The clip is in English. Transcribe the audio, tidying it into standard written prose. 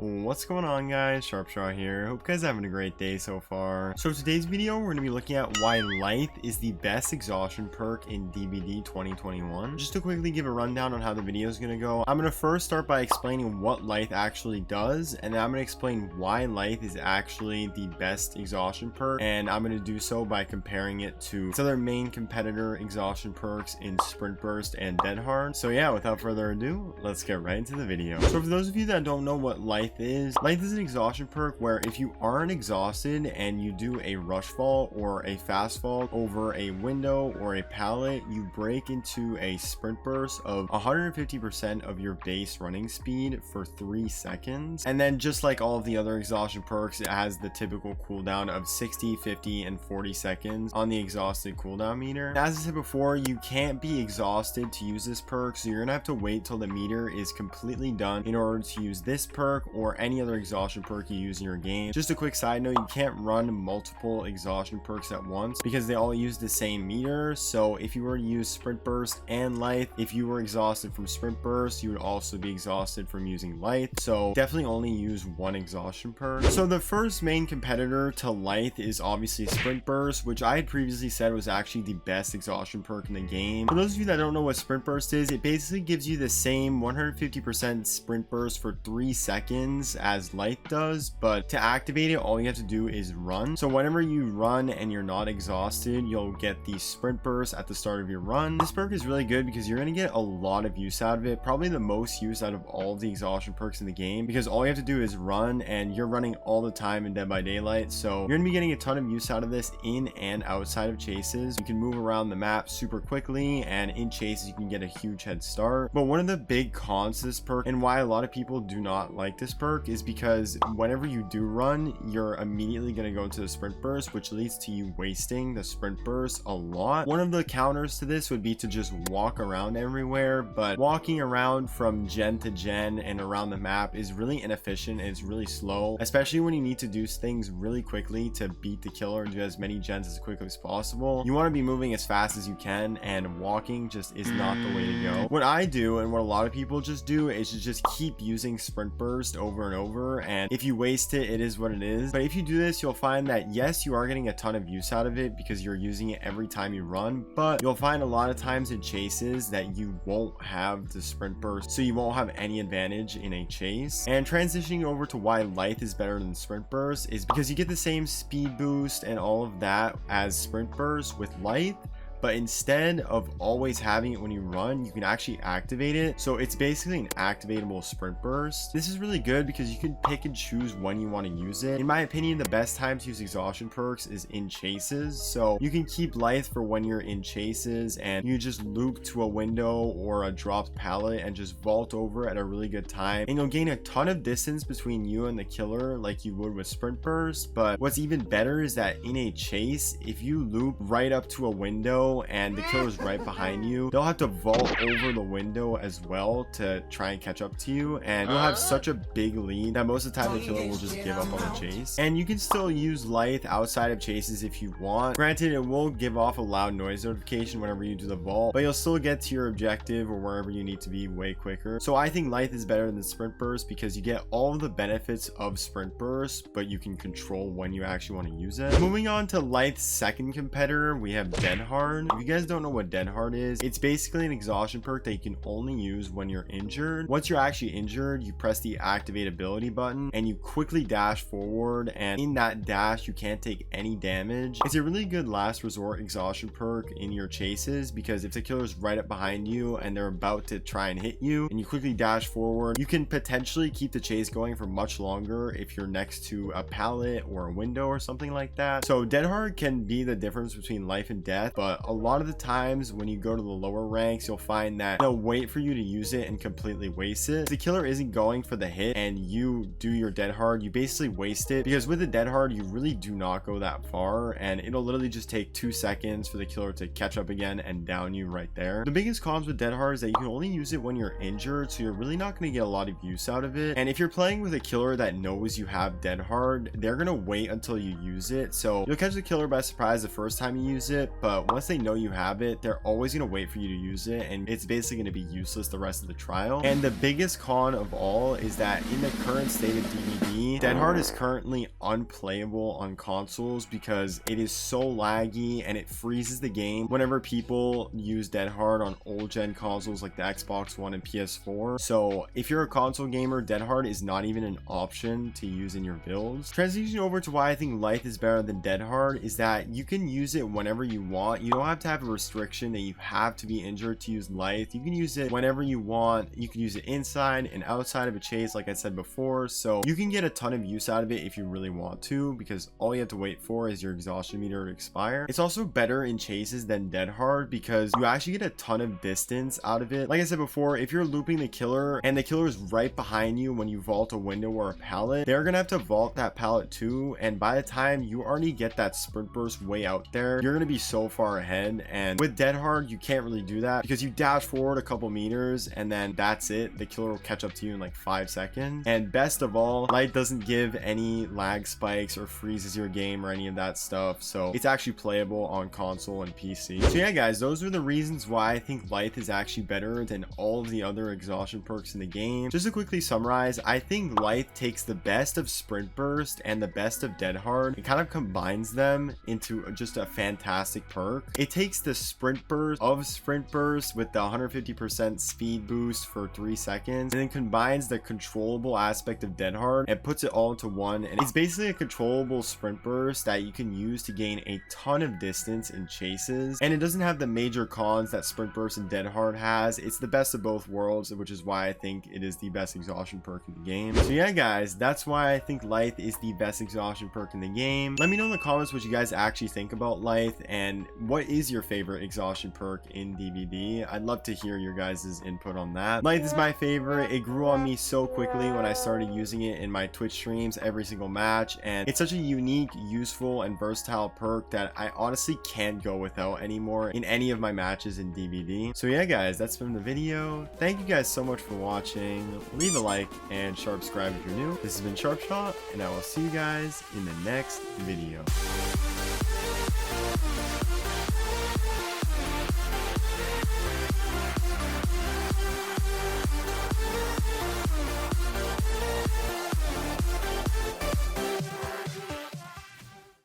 What's going on, guys? Sharpshot here. Hope you guys are having a great day so far. So today's video, we're going to be looking at why Lithe is the best exhaustion perk in DBD 2021. Just to quickly give a rundown on how the video is going to go, I'm going to first start by explaining what Lithe actually does, and then I'm going to explain why Lithe is actually the best exhaustion perk, and I'm going to do so by comparing it to its other main competitor exhaustion perks in Sprint Burst and Dead Hard. So yeah, without further ado, let's get right into the video. So for those of you that don't know what Lithe is an exhaustion perk where if you aren't exhausted and you do a rush fall or a fast fall over a window or a pallet, you break into a sprint burst of 150% of your base running speed for 3 seconds. And then just like all of the other exhaustion perks, it has the typical cooldown of 60, 50, and 40 seconds on the exhausted cooldown meter. As I said before, you can't be exhausted to use this perk, so you're gonna have to wait till the meter is completely done in order to use this perk or any other exhaustion perk you use in your game. Just a quick side note, you can't run multiple exhaustion perks at once because they all use the same meter. So if you were to use Sprint Burst and Lithe, if you were exhausted from Sprint Burst, you would also be exhausted from using Lithe. So definitely only use one exhaustion perk. So the first main competitor to Lithe is obviously Sprint Burst, which I had previously said was actually the best exhaustion perk in the game. For those of you that don't know what Sprint Burst is, it basically gives you the same 150% Sprint Burst for 3 seconds as Lithe does, but to activate it, all you have to do is run. So whenever you run and you're not exhausted, you'll get the Sprint Burst at the start of your run. This perk is really good because you're going to get a lot of use out of it, probably the most use out of all of the exhaustion perks in the game, because all you have to do is run, and you're running all the time in Dead by Daylight, so you're going to be getting a ton of use out of this in and outside of chases. You can move around the map super quickly, and in chases you can get a huge head start. But one of the big cons to this perk, and why a lot of people do not like this perk, is because whenever you do run, you're immediately going to go into the Sprint Burst, which leads to you wasting the Sprint Burst a lot. One of the counters to this would be to just walk around everywhere, but walking around from gen to gen and around the map is really inefficient and it's really slow, especially when you need to do things really quickly to beat the killer and do as many gens as quickly as possible. You want to be moving as fast as you can, and walking just is not the way to go. What I do, and what a lot of people just do, is to just keep using Sprint Burst over and over, and if you waste it, it is what it is. But if you do this, you'll find that yes, you are getting a ton of use out of it because you're using it every time you run, but you'll find a lot of times in chases that you won't have the Sprint Burst, so you won't have any advantage in a chase. And transitioning over to why Lithe is better than Sprint Burst is because you get the same speed boost and all of that as Sprint Burst with Lithe, but instead of always having it when you run, you can actually activate it. So it's basically an activatable Sprint Burst. This is really good because you can pick and choose when you want to use it. In my opinion, the best time to use exhaustion perks is in chases. So you can keep Lithe for when you're in chases, and you just loop to a window or a dropped pallet and just vault over at a really good time, and you'll gain a ton of distance between you and the killer like you would with Sprint Burst. But what's even better is that in a chase, if you loop right up to a window and the killer's right behind you, they'll have to vault over the window as well to try and catch up to you, and you'll have such a big lead that most of the time the killer will just give up on the chase. And you can still use Lithe outside of chases if you want. Granted, it will give off a loud noise notification whenever you do the vault, but you'll still get to your objective or wherever you need to be way quicker. So I think Lithe is better than Sprint Burst because you get all of the benefits of Sprint Burst, but you can control when you actually want to use it. Moving on to Lithe's second competitor, we have Dead Hard. If you guys don't know what Dead Hard is, it's basically an exhaustion perk that you can only use when you're injured. Once you're actually injured, you press the activate ability button and you quickly dash forward, and in that dash you can't take any damage. It's a really good last resort exhaustion perk in your chases because if the killer's right up behind you and they're about to try and hit you and you quickly dash forward, you can potentially keep the chase going for much longer if you're next to a pallet or a window or something like that. So Dead Hard can be the difference between life and death, but a lot of the times when you go to the lower ranks, you'll find that they'll wait for you to use it and completely waste it. If the killer isn't going for the hit and you do your Dead Hard, you basically waste it, because with the Dead Hard you really do not go that far, and it'll literally just take 2 seconds for the killer to catch up again and down you right there. The biggest cons with Dead Hard is that you can only use it when you're injured, so you're really not going to get a lot of use out of it. And if you're playing with a killer that knows you have Dead Hard, they're going to wait until you use it, so you'll catch the killer by surprise the first time you use it, but once they know you have it, they're always going to wait for you to use it, and it's basically going to be useless the rest of the trial. And the biggest con of all is that in the current state of DBD, Dead Hard is currently unplayable on consoles because it is so laggy and it freezes the game whenever people use Dead Hard on old gen consoles like the Xbox One and PS4. So if you're a console gamer, Dead Hard is not even an option to use in your builds. Transitioning over to why I think Lithe is better than Dead Hard is that you can use it whenever you want. You don't have to have a restriction that you have to be injured to use Lithe. You can use it whenever you want. You can use it inside and outside of a chase, like I said before, so you can get a ton of use out of it if you really want to, because all you have to wait for is your exhaustion meter to expire. It's also better in chases than Dead Hard because you actually get a ton of distance out of it. Like I said before, if you're looping the killer and the killer is right behind you when you vault a window or a pallet, they're gonna have to vault that pallet too, and by the time you already get that sprint burst way out there, you're gonna be so far ahead. And with Dead Hard, you can't really do that because you dash forward a couple meters and then that's it. The killer will catch up to you in like 5 seconds. And best of all, Lithe doesn't give any lag spikes or freezes your game or any of that stuff, so it's actually playable on console and PC. So yeah guys, those are the reasons why I think Lithe is actually better than all of the other exhaustion perks in the game. Just to quickly summarize, I think Lithe takes the best of Sprint Burst and the best of Dead Hard and kind of combines them into just a fantastic perk. It takes the Sprint Burst of Sprint Burst with the 150% speed boost for 3 seconds and then combines the controllable aspect of Dead Hard and puts it all into one, and it's basically a controllable sprint burst that you can use to gain a ton of distance in chases, and it doesn't have the major cons that Sprint Burst and Dead Hard has. It's the best of both worlds, which is why I think it is the best exhaustion perk in the game. So yeah guys, that's why I think Lithe is the best exhaustion perk in the game. Let me know in the comments what you guys actually think about Lithe and what is your favorite exhaustion perk in DBD. I'd love to hear your guys' input on that. Lithe is my favorite. It grew on me so quickly when I started using it in my Twitch streams every single match, and it's such a unique, useful, and versatile perk that I honestly can't go without anymore in any of my matches in DBD. So yeah guys, that's been the video. Thank you guys so much for watching. Leave a like and subscribe if you're new. This has been Sharpshot, and I will see you guys in the next video.